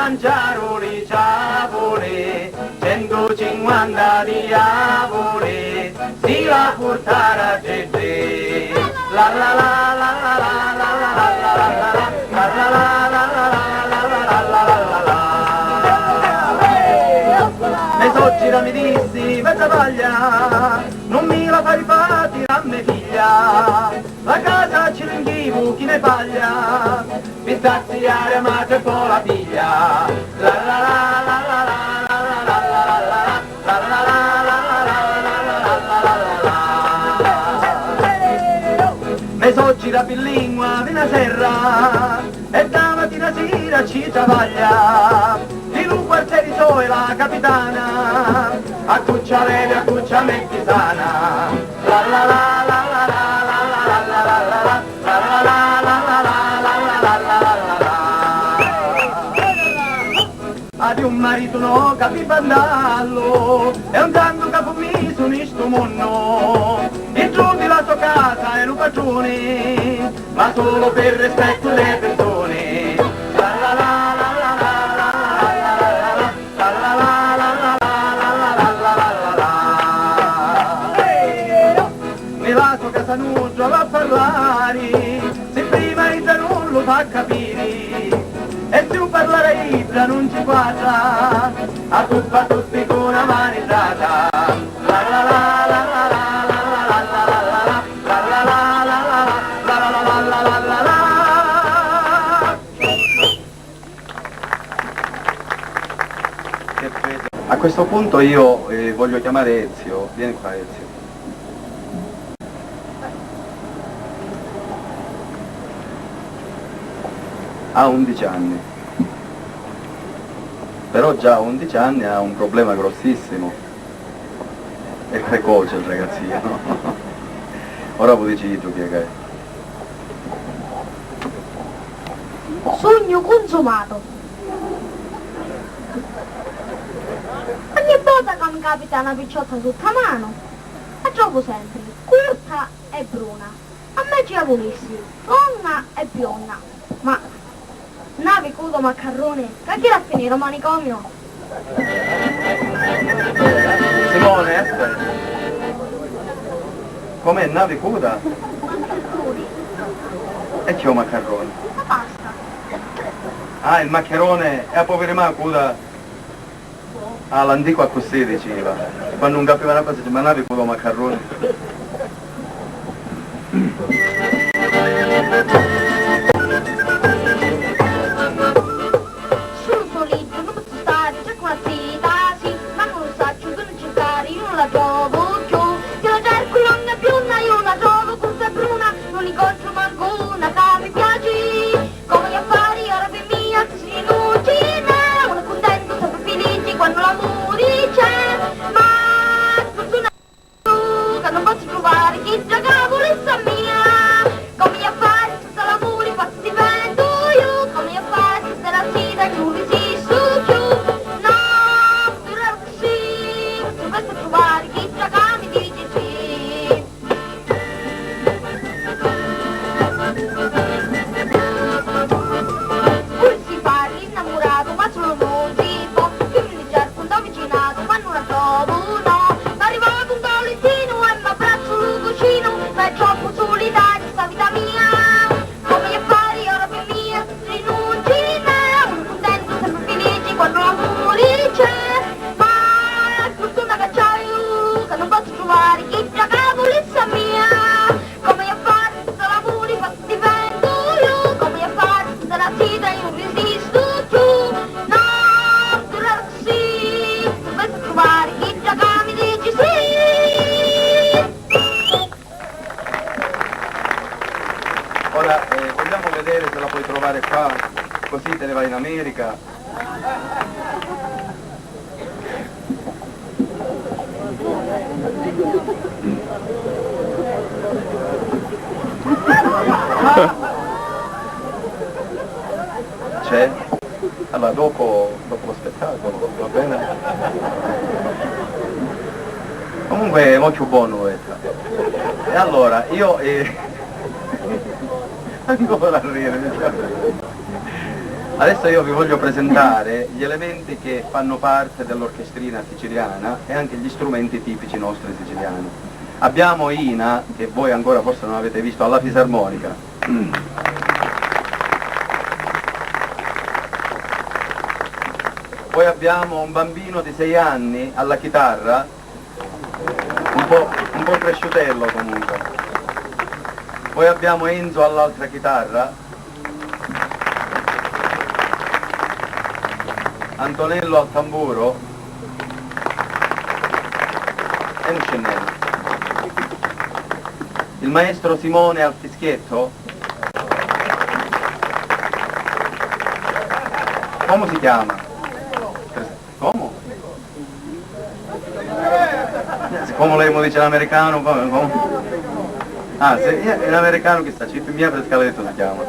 mangiaroli ciavole, 150 diavole, si va a portare a Gege. La la la la la la la la la la la la la la la la. E soggira mi dissi, questa paglia, non mi la fai fatti a me figlia, la casa ci ringhivo chi ne paglia, mi stazziare ma c'è po' la figlia. La la la la la la la la la la la la la. Me soggira billingua una serra, e da mattina sera ci travaglia, in un quartiere sono la capitana, a cucciarene, a cucciamenti sana. La la la la la la la la la la la la la la la. Di un marito no capibandallo, e un tanto capo mi sono in sto mondo, intro di la sua casa è un padrone, ma solo per rispetto delle persone. La la la la la la la la la la la. Nella sua casa non trova a parlare, se prima il non lo fa capire, e se un parlare Ibra non ci guarda, a tutti con una manettata. La la la la la la la la la la la la la la la la. A questo punto io voglio chiamare Ezio. Vieni qua Ezio. Ha 11 anni, però già a 11 anni ha un problema grossissimo, è precoce il ragazzino. Ora vuoi dici tu chi è? Sogno consumato. Ogni volta che mi capita una picciotta sotto la mano, la trovo sempre curta e bruna. A me ci volessi, donna e bionda, ma nave cudo maccarrone, che chi la finire a manicomio? Simone, aspetta. Com'è nave cuda? Maccaroni, E che è un maccarone? la pasta. Ah, il maccherone è a povera cuda. Ah, l'antico a così diceva. Quando non capiva una cosa diceva, ma nave cuda o maccarone? Vogliamo vedere se la puoi trovare qua, così te ne vai in America. C'è? Allora dopo lo spettacolo, va bene? Comunque è molto buono. E allora io ancora a ridere, diciamo. Adesso io vi voglio presentare gli elementi che fanno parte dell'orchestrina siciliana e anche gli strumenti tipici nostri siciliani. Abbiamo Ina, che voi ancora forse non avete visto, alla fisarmonica. Poi abbiamo un bambino di 6 anni alla chitarra, un po' cresciutello comunque. Poi abbiamo Enzo all'altra chitarra, Antonello al tamburo e un scennello. Il maestro Simone al fischietto. Come si chiama? Come? Come lei mi dice l'americano? Come? Ah, se in americano che sta, mia per scaletto si chiama.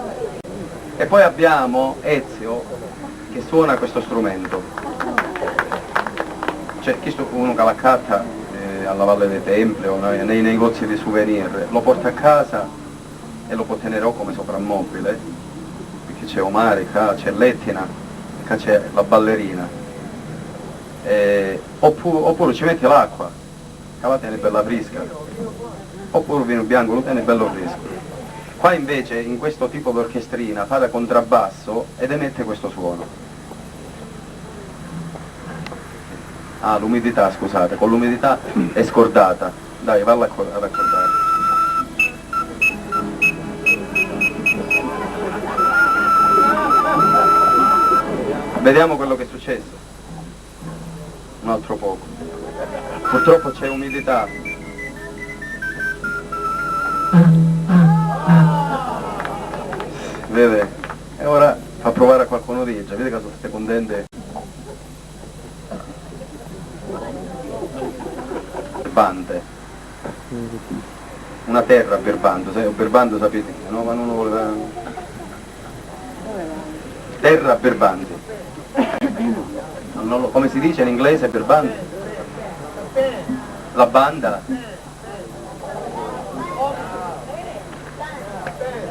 E poi abbiamo Ezio che suona questo strumento. C'è questo uno che l'accatta alla Valle dei Templi o nei negozi di souvenir, lo porta a casa e lo può tenere come soprammobile, perché c'è Omare, c'è Lettina, c'è la ballerina. Oppure ci metti l'acqua, che la tiene bella fresca, oppure vino bianco lo tiene bello fresco. Qua invece in questo tipo di orchestrina fa da contrabbasso ed emette questo suono. Ah, l'umidità, scusate, con l'umidità è scordata. Dai, valla ad accordare. Vediamo quello che è successo. Un altro poco. Purtroppo c'è umidità. Vede? E ora fa provare a qualcuno di già, vede che sono state contente. Berbante, una terra berbando, berbando sapete, no? Ma non lo voleva. Terra berbante. Come si dice in inglese berbante? La banda?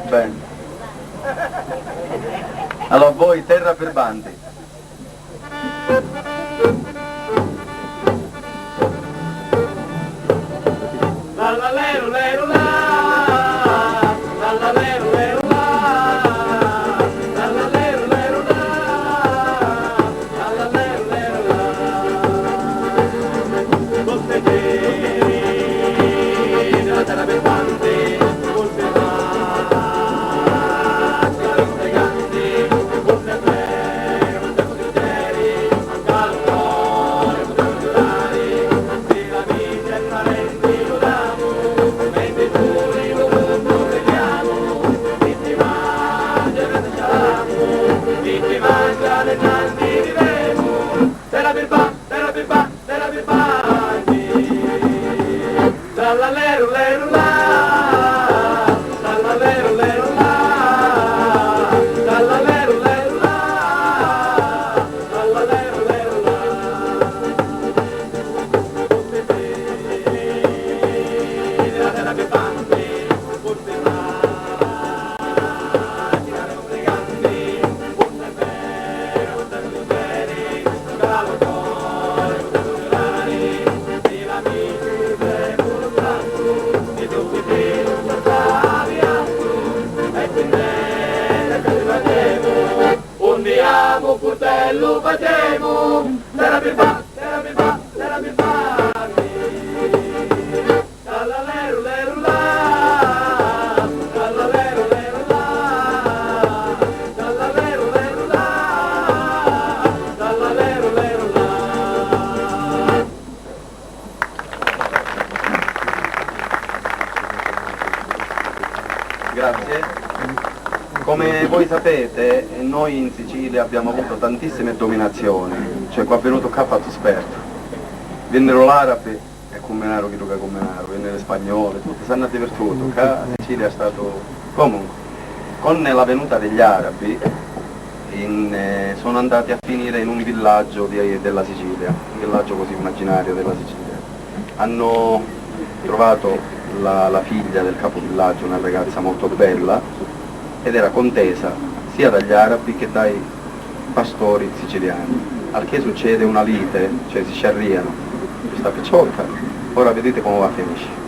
Bene. Allora voi terra berbante. Lo facciamo, la birba, Grazie. Come voi sapete, noi in Sicilia abbiamo avuto tantissime dominazioni, cioè qua è venuto qua fatto esperto. Vennero l'arabe e Comenaro, chi gioca Comenaro, vennero spagnoli, tutti si hanno divertito, qua in Sicilia è stato comunque. Con la venuta degli arabi sono andati a finire in un villaggio della Sicilia, un villaggio così immaginario della Sicilia. Hanno trovato la figlia del capovillaggio, una ragazza molto bella, ed era contesa sia dagli arabi che dai pastori siciliani. Al che succede una lite, cioè si sciarriano. Questa picciotta, ora vedete come va a finire.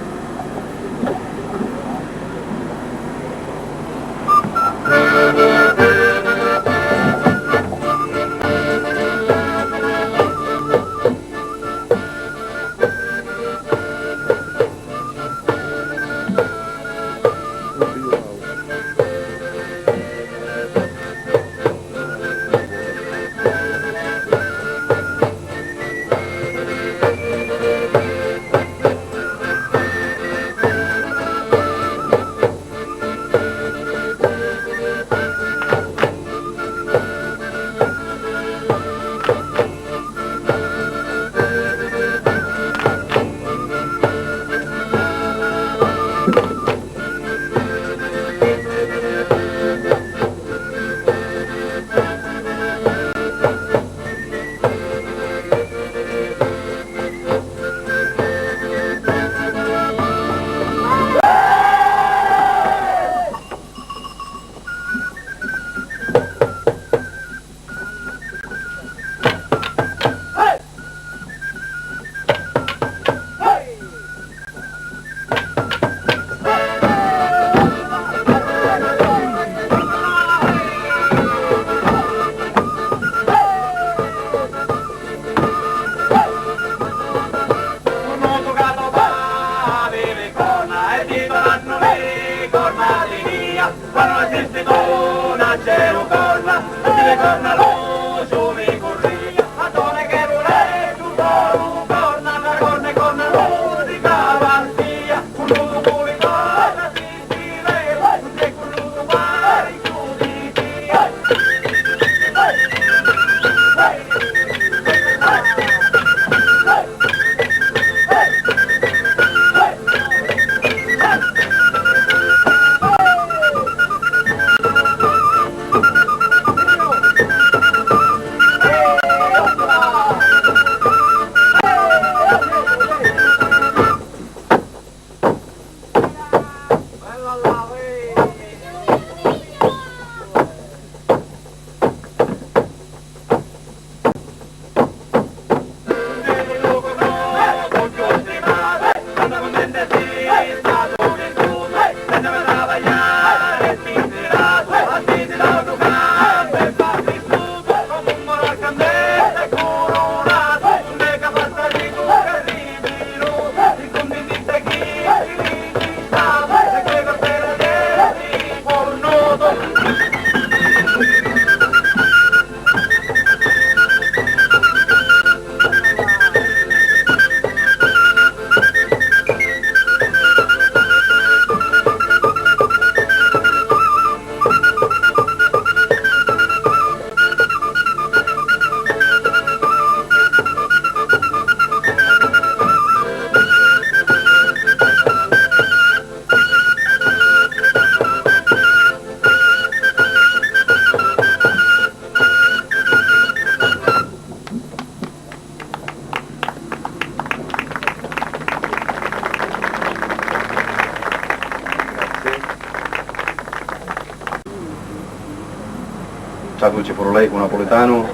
Ciao Dulce, pure lei con napoletano.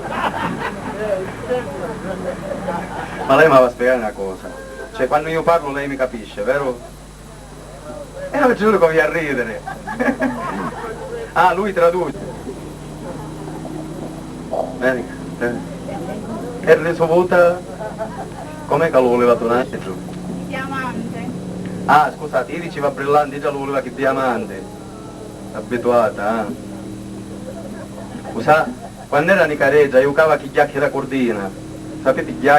Ma lei mi va a spiegare una cosa. Cioè quando io parlo lei mi capisce, vero? E non giuro che mi a ridere. Ah, lui traduce. Bene. E reso vota? Com'è che lo voleva tornare giù? Diamante. Ah, scusate, io diceva brillante, già lo voleva che diamante. Abituata, eh? Sa, quando era in Careggia io cava chi chiacchiera cordina, sapete chi